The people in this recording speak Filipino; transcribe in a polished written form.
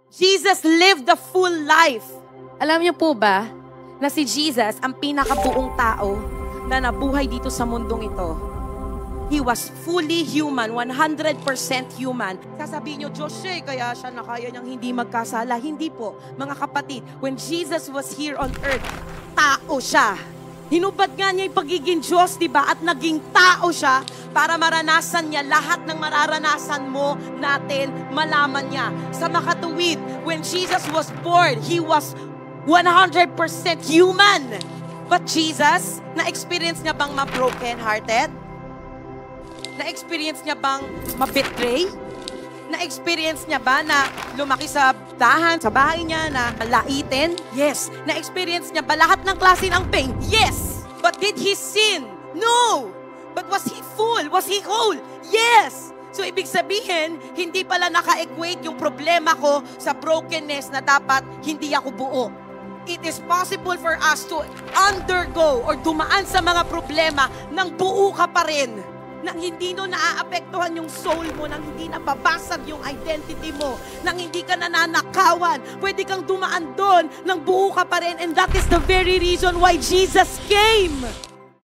Jesus lived the full life. Alam niyo po ba na si Jesus ang pinakabuong tao na nabuhay dito sa mundong ito? He was fully human, 100% human. Sasabihin niyo, Diyos siya, kaya siya nakaya niyang hindi magkasala. Hindi po, mga kapatid. When Jesus was here on earth, tao siya. Hinubad nga niya yung pagiging Diyos, di ba? At naging tao siya para maranasan niya lahat ng mararanasan mo natin, malaman niya. Sa makatuwid, when Jesus was born, He was 100% human. But Jesus, na-experience niya bang ma-broken-hearted? Na-experience niya bang ma-betray? Na-experience niya ba na lumaki sa dahan, sa bahay niya, na laitin? Yes. Na-experience niya ba lahat ng klase ng pain? Yes. But did he sin? No. But was he full? Was he whole? Yes. So ibig sabihin, hindi pala naka-equate yung problema ko sa brokenness na dapat hindi ako buo. It is possible for us to undergo or dumaan sa mga problema nang buo ka pa rin. Nang hindi no naaapektuhan yung soul mo, nang hindi napabasag yung identity mo, nang hindi ka nananakawan, pwede kang dumaan doon nang buo ka pa rin. And that is the very reason why Jesus came.